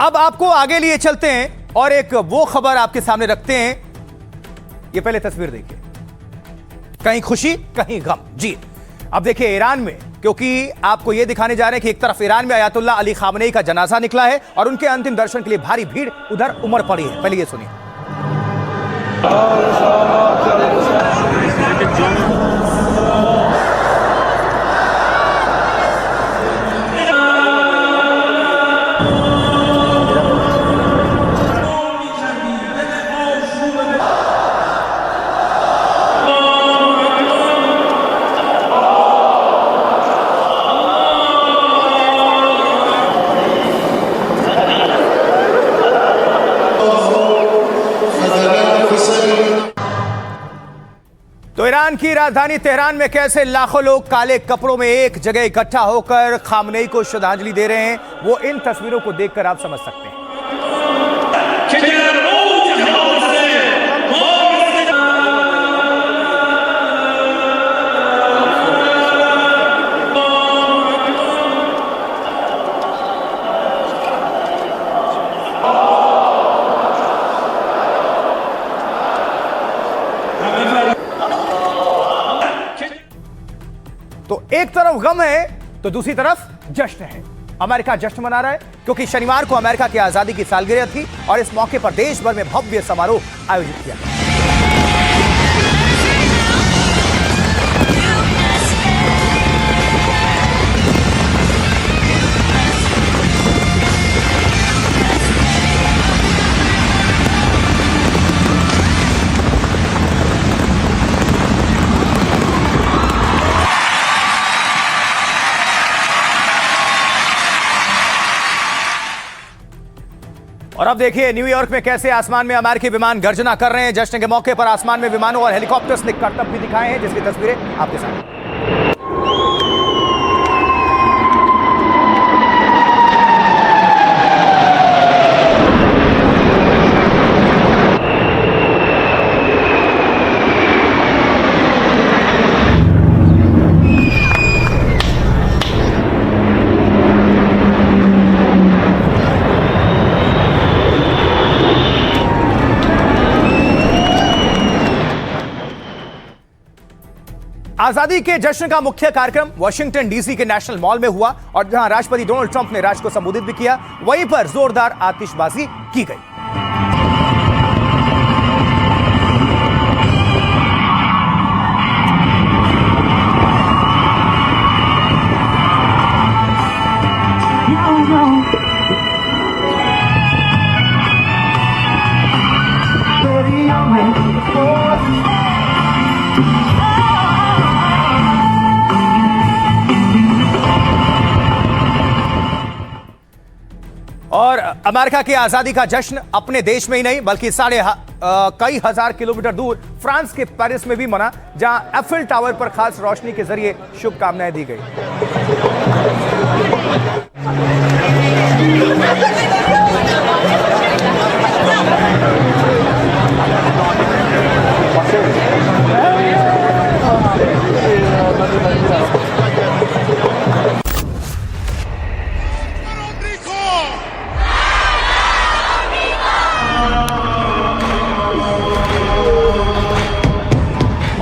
अब आपको आगे लिए चलते हैं और एक वो खबर आपके सामने रखते हैं। ये पहले तस्वीर देखिए, कहीं खुशी कहीं गम। जी अब देखिए ईरान में, क्योंकि आपको यह दिखाने जा रहे हैं कि एक तरफ ईरान में अयातुल्लाह अली खामनेई का जनाजा निकला है और उनके अंतिम दर्शन के लिए भारी भीड़ उधर उमड़ पड़ी है। पहले ये सुनिए। तो ईरान की राजधानी तेहरान में कैसे लाखों लोग काले कपड़ों में एक जगह इकट्ठा होकर खामनेई को श्रद्धांजलि दे रहे हैं, वो इन तस्वीरों को देखकर आप समझ सकते हैं। तो एक तरफ गम है तो दूसरी तरफ जश्न है। अमेरिका जश्न मना रहा है क्योंकि शनिवार को अमेरिका की आजादी की सालगिरह थी और इस मौके पर देश भर में भव्य समारोह आयोजित किया गया। और अब देखिए न्यूयॉर्क में कैसे आसमान में अमेरिकी विमान गर्जना कर रहे हैं। जश्न के मौके पर आसमान में विमानों और हेलीकॉप्टर्स ने करतब भी दिखाए हैं, जिसकी तस्वीरें आपके सामने। आजादी के जश्न का मुख्य कार्यक्रम वाशिंगटन डीसी के नेशनल मॉल में हुआ और जहां राष्ट्रपति डोनाल्ड ट्रंप ने राष्ट्र को संबोधित भी किया, वहीं पर जोरदार आतिशबाजी की गई। और अमेरिका की आजादी का जश्न अपने देश में ही नहीं बल्कि कई हजार किलोमीटर दूर फ्रांस के पेरिस में भी मना, जहां एफिल टावर पर खास रोशनी के जरिए शुभकामनाएं दी गई।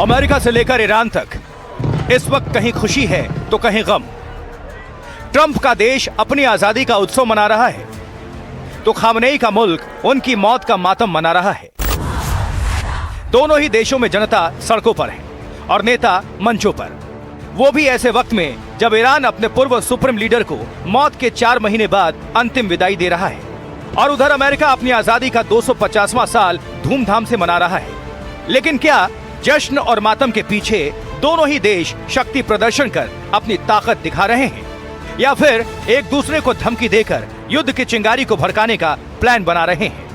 अमेरिका से लेकर ईरान तक इस वक्त कहीं खुशी है तो कहीं गम। ट्रंप का देश अपनी आजादी का उत्सव मना रहा है तो खामनेई का मुल्क उनकी मौत का मातम मना रहा है। दोनों ही देशों में जनता सड़कों पर है और नेता मंचों पर, वो भी ऐसे वक्त में जब ईरान अपने पूर्व सुप्रीम लीडर को मौत के 4 महीने बाद अंतिम विदाई दे रहा है और उधर अमेरिका अपनी आजादी का 250वां साल धूमधाम से मना रहा है। लेकिन क्या जश्न और मातम के पीछे दोनों ही देश शक्ति प्रदर्शन कर अपनी ताकत दिखा रहे हैं या फिर एक दूसरे को धमकी देकर युद्ध की चिंगारी को भड़काने का प्लान बना रहे हैं?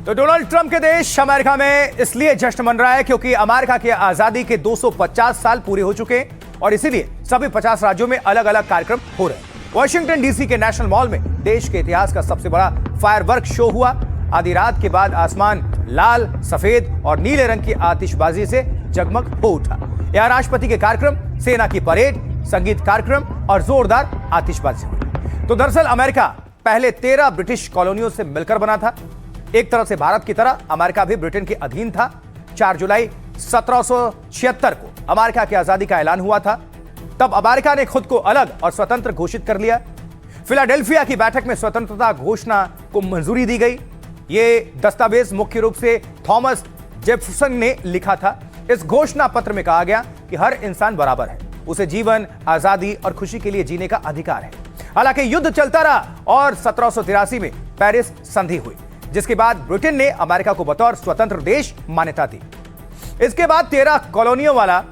तो डोनाल्ड ट्रंप के देश अमेरिका में इसलिए जश्न मन रहा है क्योंकि अमेरिका की आजादी के 250 साल पूरे हो चुके हैं और इसीलिए सभी 50 राज्यों में अलग अलग कार्यक्रम हो रहे हैं। वॉशिंगटन डीसी के नेशनल मॉल में देश के इतिहास का सबसे बड़ा फायरवर्क शो हुआ। आधी रात के बाद आसमान लाल, सफेद और नीले रंग की आतिशबाजी से जगमग हो उठा। यहाँ राष्ट्रपति के कार्यक्रम, सेना की परेड, संगीत कार्यक्रम और जोरदार आतिशबाजी हुई। तो दरअसल अमेरिका पहले 13 ब्रिटिश कॉलोनियों से मिलकर बना था। एक तरह से भारत की तरह अमेरिका भी ब्रिटेन के अधीन था। 4 जुलाई 1776 को अमेरिका की आजादी का ऐलान हुआ था। तब अमेरिका ने खुद को अलग और स्वतंत्र घोषित कर लिया। फिलाडेल्फिया की बैठक में स्वतंत्रता घोषणा को मंजूरी दी गई। यह दस्तावेज मुख्य रूप से थॉमस जेफरसन ने लिखा था। इस घोषणा पत्र में कहा गया कि हर इंसान बराबर है, उसे जीवन, आजादी और खुशी के लिए जीने का अधिकार है। हालांकि युद्ध चलता रहा और 1783 में पेरिस संधि हुई, जिसके बाद ब्रिटेन ने अमेरिका को बतौर स्वतंत्र देश मान्यता दी। इसके बाद 13 कॉलोनियों वाला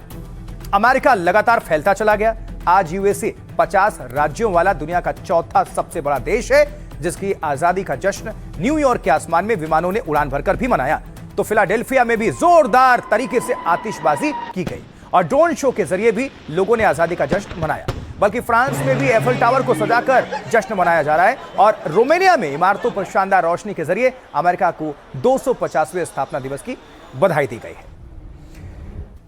अमेरिका लगातार फैलता चला गया। आज यूएसए 50 राज्यों वाला दुनिया का चौथा सबसे बड़ा देश है, जिसकी आजादी का जश्न न्यूयॉर्क के आसमान में विमानों ने उड़ान भरकर भी मनाया। तो फिलाडेल्फिया में भी जोरदार तरीके से आतिशबाजी की गई और ड्रोन शो के जरिए भी लोगों ने आजादी का जश्न मनाया। बल्कि फ्रांस में भी एफिल टावर को सजाकर जश्न मनाया जा रहा है और रोमानिया में इमारतों पर शानदार रोशनी के जरिए अमेरिका को 250वें स्थापना दिवस की बधाई दी गई है।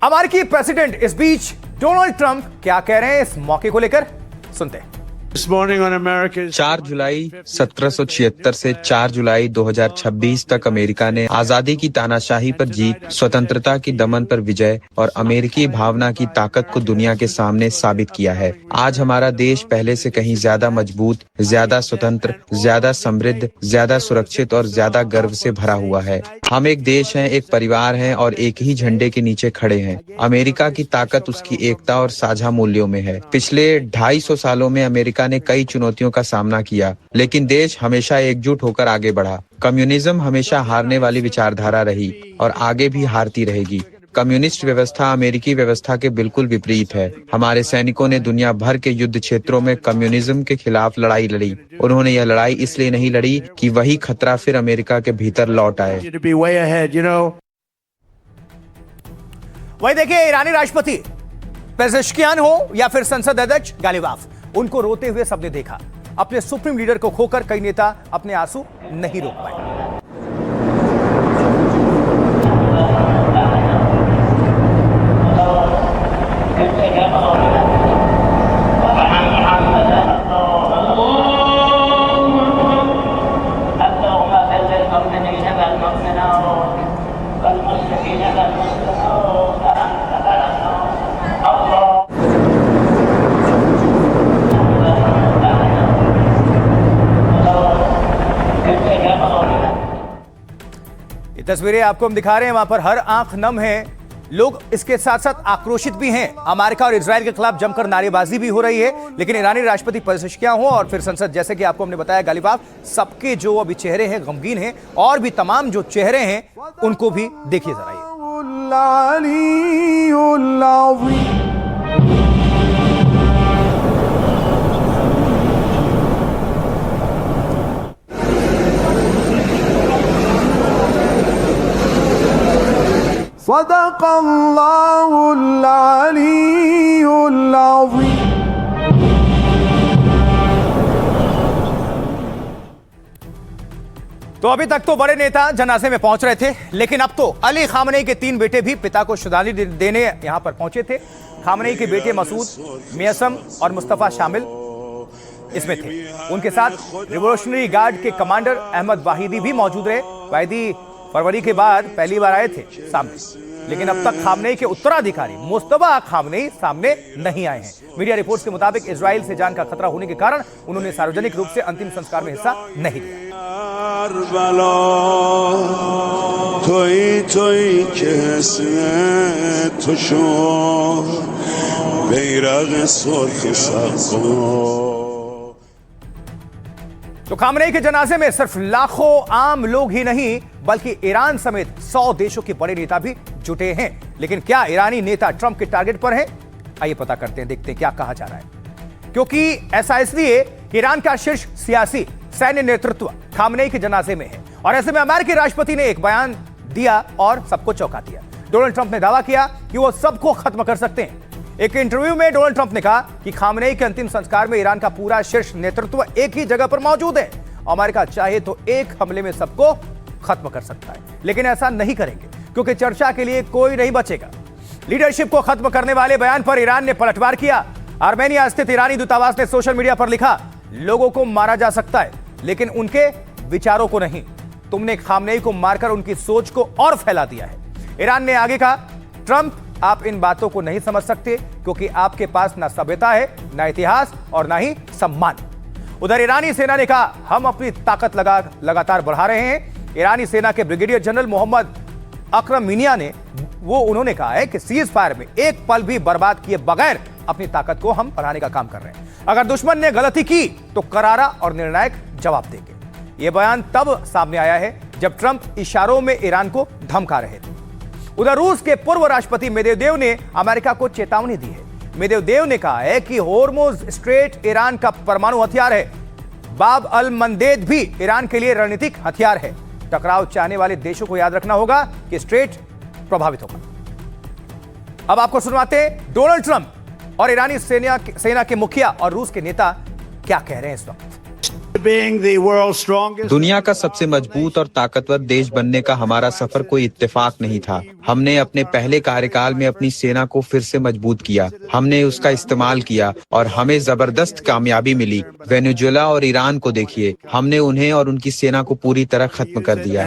अमेरिकी प्रेसिडेंट इस बीच डोनाल्ड ट्रंप क्या कह रहे हैं इस मौके को लेकर, सुनते हैं। 4 जुलाई 1776 से 4 जुलाई 2026 तक अमेरिका ने आजादी की तानाशाही पर जीत, स्वतंत्रता की दमन पर विजय और अमेरिकी भावना की ताकत को दुनिया के सामने साबित किया है। आज हमारा देश पहले से कहीं ज्यादा मजबूत, ज्यादा स्वतंत्र, ज्यादा समृद्ध, ज्यादा सुरक्षित और ज्यादा गर्व से भरा हुआ है। हम एक देश हैं, एक परिवार हैं और एक ही झंडे के नीचे खड़े हैं। अमेरिका की ताकत उसकी एकता और साझा मूल्यों में है। पिछले 250 सालों में अमेरिका ने कई चुनौतियों का सामना किया, लेकिन देश हमेशा एकजुट होकर आगे बढ़ा। कम्युनिज्म हमेशा हारने वाली विचारधारा रही और आगे भी हारती रहेगी। कम्युनिस्ट व्यवस्था अमेरिकी व्यवस्था के बिल्कुल विपरीत है। हमारे सैनिकों ने दुनिया भर के युद्ध क्षेत्रों में कम्युनिज्म के खिलाफ लड़ाई लड़ी। उन्होंने यह लड़ाई इसलिए नहीं लड़ी कि वही खतरा फिर अमेरिका के भीतर लौट आए। वही देखिए, ईरानी राष्ट्रपति पेजेश्कियान हो या फिर संसद अध्यक्ष गालिबाफ, उनको रोते हुए सबने देखा। अपने सुप्रीम लीडर को खोकर कई नेता अपने आंसू नहीं रोक पाए। तस्वीरें आपको हम दिखा रहे हैं, वहां पर हर आंख नम है। लोग इसके साथ साथ आक्रोशित भी हैं। अमेरिका और इजराइल के खिलाफ जमकर नारेबाजी भी हो रही है। लेकिन ईरानी राष्ट्रपति पेजेश्कियान हो और फिर संसद, जैसे कि आपको हमने बताया गालिबाफ, सबके जो अभी चेहरे हैं गमगीन हैं और भी तमाम जो चेहरे हैं उनको भी देखिए जरा। सदक़ल्लाहुल अलीयुल अज़ीम। तो अभी तक तो बड़े नेता जनाजे में पहुंच रहे थे, लेकिन अब तो अली खामनेई के 3 बेटे भी पिता को श्रद्धांजलि देने यहां पर पहुंचे थे। खामनेई के बेटे मसूद, मियसम और मुस्तफा शामिल इसमें थे। उनके साथ रिवोल्यूशनरी गार्ड के कमांडर अहमद वाहिदी भी मौजूद रहे। वाहिदी फरवरी के बाद पहली बार आए थे सामने, लेकिन अब तक खामनेई के उत्तराधिकारी मुस्तफा खामनेई सामने नहीं आए हैं। मीडिया रिपोर्ट्स के मुताबिक इजराइल से जान का खतरा होने के कारण उन्होंने सार्वजनिक रूप से अंतिम संस्कार में हिस्सा नहीं लिया। तो खामनेई के जनाजे में सिर्फ लाखों आम लोग ही नहीं, बल्कि ईरान समेत 100 देशों के बड़े नेता भी जुटे हैं। लेकिन क्या ईरानी नेता ट्रंप के टारगेट पर हैं? आइए पता करते हैं, देखते हैं क्या कहा जा रहा है। क्योंकि ऐसा इसलिए ईरान का शीर्ष सियासी सैन्य नेतृत्व खामनेई के जनाजे में है और ऐसे में अमेरिकी राष्ट्रपति ने एक बयान दिया और सबको चौंका दिया। डोनाल्ड ट्रंप ने दावा किया कि वो सबको खत्म कर सकते हैं। एक इंटरव्यू में डोनाल्ड ट्रंप ने कहा कि खामनेई के अंतिम संस्कार में ईरान का पूरा शीर्ष नेतृत्व एक ही जगह पर मौजूद है। अमेरिका चाहे तो एक हमले में सबको खत्म कर सकता है, लेकिन ऐसा नहीं करेंगे क्योंकि चर्चा के लिए कोई नहीं बचेगा। लीडरशिप को खत्म करने वाले बयान पर ईरान ने पलटवार किया। आर्मेनिया स्थित ईरानी दूतावास ने सोशल मीडिया पर लिखा लोगों को मारा जा सकता है, लेकिन उनके विचारों को नहीं। तुमने खामनेई को मारकर उनकी सोच को और फैला दिया है। ईरान ने आगे कहा, ट्रंप, आप इन बातों को नहीं समझ सकते क्योंकि आपके पास ना सभ्यता है, ना इतिहास और ना ही सम्मान। उधर ईरानी सेना ने कहा, हम अपनी ताकत लगातार बढ़ा रहे हैं। ईरानी सेना के ब्रिगेडियर जनरल मोहम्मद अकरमिनिया ने उन्होंने कहा है कि सीज फायर में एक पल भी बर्बाद किए बगैर अपनी ताकत को हम बढ़ाने का काम कर रहे हैं। अगर दुश्मन ने गलती की तो करारा और निर्णायक जवाब देंगे। यह बयान तब सामने आया है जब ट्रंप इशारों में ईरान को धमका रहे थे। उधर रूस के पूर्व राष्ट्रपति मेदवेदेव ने अमेरिका को चेतावनी दी है। मेदवेदेव ने कहा है कि होर्मुज स्ट्रेट ईरान का परमाणु हथियार है। बाब अल मंदेब भी ईरान के लिए रणनीतिक हथियार है। टकराव चाहने वाले देशों को याद रखना होगा कि स्ट्रेट प्रभावित होगा। अब आपको सुनवाते हैं डोनाल्ड ट्रंप और ईरानी सेना के मुखिया और रूस के नेता क्या कह रहे हैं इस वक्त। दुनिया का सबसे मजबूत और ताकतवर देश बनने का हमारा सफर कोई इत्तेफाक नहीं था। हमने अपने पहले कार्यकाल में अपनी सेना को फिर से मजबूत किया। हमने उसका इस्तेमाल किया और हमें जबरदस्त कामयाबी मिली। वेनेजुएला और ईरान को देखिए, हमने उन्हें और उनकी सेना को पूरी तरह खत्म कर दिया।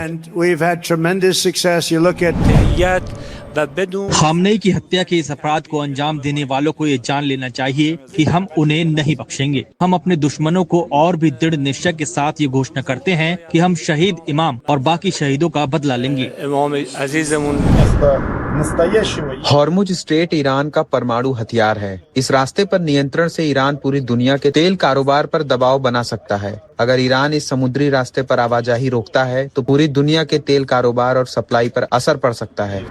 खामनेई की हत्या के इस अपराध को अंजाम देने वालों को ये जान लेना चाहिए कि हम उन्हें नहीं बख्शेंगे। हम अपने दुश्मनों को और भी दृढ़ निश्चय के साथ ये घोषणा करते हैं कि हम शहीद इमाम और बाकी शहीदों का बदला लेंगे। हॉर्मुज स्ट्रेट ईरान का परमाणु हथियार है। इस रास्ते पर नियंत्रण से ईरान पूरी दुनिया के तेल कारोबार पर दबाव बना सकता है। अगर ईरान इस समुद्री रास्ते पर आवाजाही रोकता है तो पूरी दुनिया के तेल कारोबार और सप्लाई पर असर पड़ सकता है।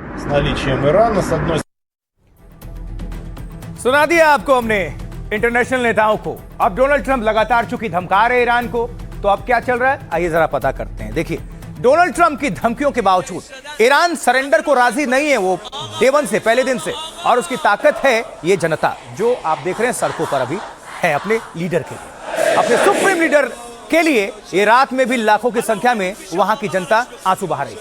सुना दिया आपको हमने इंटरनेशनल नेताओं को। अब डोनाल्ड ट्रंप लगातार चूंकि धमका रहे ईरान को, तो अब क्या चल रहा है आइए जरा पता करते हैं। देखिए, डोनाल्ड ट्रंप की धमकियों के बावजूद ईरान सरेंडर को राजी नहीं है। वो डे वन से, पहले दिन से, और उसकी ताकत है ये जनता जो आप देख रहे हैं सड़कों पर अभी है अपने लीडर के लिए, अपने सुप्रीम लीडर के लिए। ये रात में भी लाखों की संख्या में वहां की जनता आंसू बहा रही है।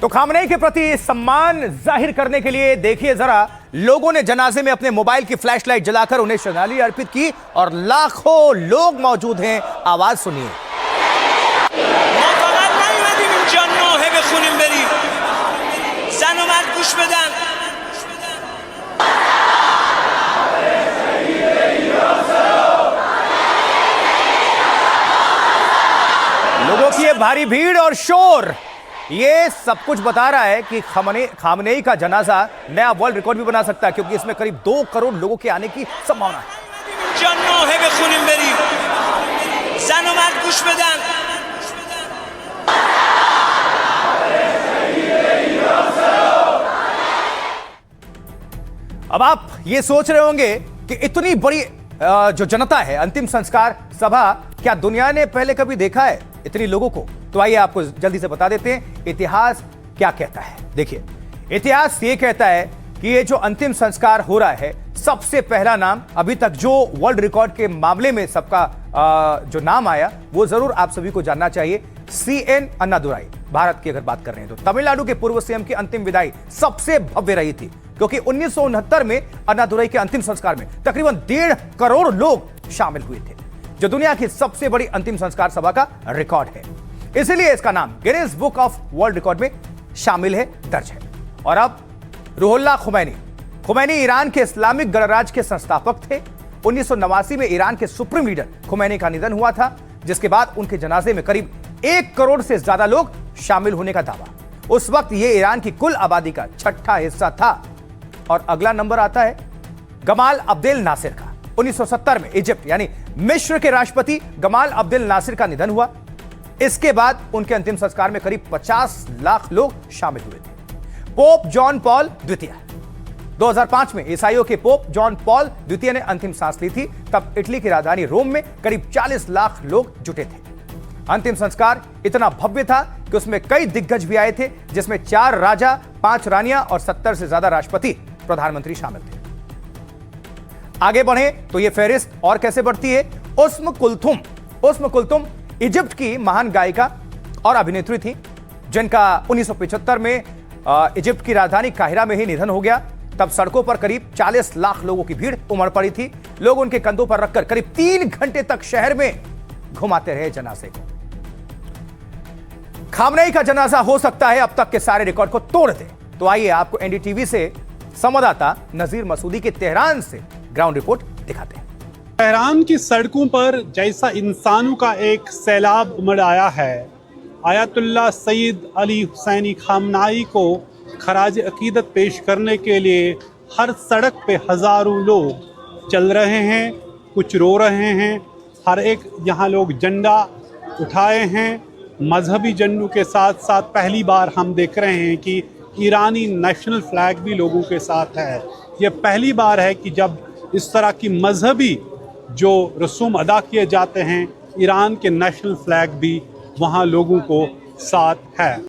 तो खामनेई के प्रति सम्मान जाहिर करने के लिए देखिए जरा, लोगों ने जनाजे में अपने मोबाइल की फ्लैशलाइट जलाकर उन्हें श्रद्धांजलि अर्पित की और लाखों लोग मौजूद हैं। आवाज सुनिए। लोगों की ये भारी भीड़ और शोर ये सब कुछ बता रहा है कि खामनेई का जनाजा नया वर्ल्ड रिकॉर्ड भी बना सकता है, क्योंकि इसमें करीब 2 करोड़ लोगों के आने की संभावना है। अब आप ये सोच रहे होंगे कि इतनी बड़ी जो जनता है, अंतिम संस्कार सभा, क्या दुनिया ने पहले कभी देखा है इतनी लोगों को? तो आइए आपको जल्दी से बता देते हैं इतिहास क्या कहता है। देखिए, इतिहास ये कहता है कि ये जो अंतिम संस्कार हो रहा है, सबसे पहला नाम अभी तक जो वर्ल्ड रिकॉर्ड के मामले में सबका जो नाम आया वो जरूर आप सभी को जानना चाहिए। CN अन्नादुराई। भारत की अगर बात कर रहे हैं तो तमिलनाडु के पूर्व CM की अंतिम विदाई सबसे भव्य रही थी, क्योंकि 1969 में अन्नादुराई के अंतिम संस्कार में तकरीबन 1.5 करोड़ लोग शामिल हुए थे, जो दुनिया की सबसे बड़ी अंतिम संस्कार सभा का रिकॉर्ड है। इसलिए इसका नाम Guinness book of world record में शामिल है, दर्ज है। और अब रूहुल्लाह खुमैनी ईरान के इस्लामिक गणराज्य के संस्थापक थे। 1989 में ईरान के सुप्रीम लीडर खुमैनी का निधन हुआ था, जिसके बाद उनके जनाजे में करीब 1 करोड़ से ज्यादा लोग शामिल होने का दावा। उस वक्त यह ईरान की कुल आबादी का 6ठा हिस्सा था। और अगला नंबर आता है गमाल अब्देल नासिर का। 1970 में इजिप्ट यानी मिस्र के राष्ट्रपति गमाल अब्देल नासिर का निधन हुआ। इसके बाद उनके अंतिम संस्कार में करीब 50 लाख लोग शामिल हुए थे। पोप जॉन पॉल द्वितीय 2005 में ईसाइयों के पोप जॉन पॉल द्वितीय ने अंतिम सांस ली थी। तब इटली की राजधानी रोम में करीब 40 लाख लोग जुटे थे। अंतिम संस्कार इतना भव्य था कि उसमें कई दिग्गज भी आए थे, जिसमें 4 राजा, 5 रानियां और 70 से ज्यादा राष्ट्रपति, प्रधानमंत्री शामिल थे। आगे बढ़े तो यह फहरिस्त और कैसे बढ़ती है। उस्म कुलथुम इजिप्ट की महान गायिका और अभिनेत्री थी, जिनका 1975 में इजिप्ट की राजधानी काहिरा में ही निधन हो गया। तब सड़कों पर करीब 40 लाख लोगों की भीड़ उमड़ पड़ी थी। लोग उनके कंधों पर रखकर करीब 3 घंटे तक शहर में घुमाते रहे जनाजे को। खामनेई का जनाजा हो सकता है अब तक के सारे रिकॉर्ड को तोड़ दे। तो आइए आपको एनडीटीवी से संवाददाता नजीर मसूदी के तेहरान से ग्राउंड रिपोर्ट दिखाते हैं। तेहरान की सड़कों पर जैसा इंसानों का एक सैलाब उमड़ आया है, आयतुल्लाह सईद अली हुसैनी खामनेई को खराज अकीदत पेश करने के लिए हर सड़क पे हज़ारों लोग चल रहे हैं, कुछ रो रहे हैं। हर एक यहाँ लोग झंडा उठाए हैं। मजहबी झंडों के साथ साथ पहली बार हम देख रहे हैं कि ईरानी नेशनल फ्लैग भी लोगों के साथ है। ये पहली बार है कि जब इस तरह की मजहबी जो रसूम अदा किए जाते हैं, ईरान के नेशनल फ्लैग भी वहाँ लोगों को साथ है।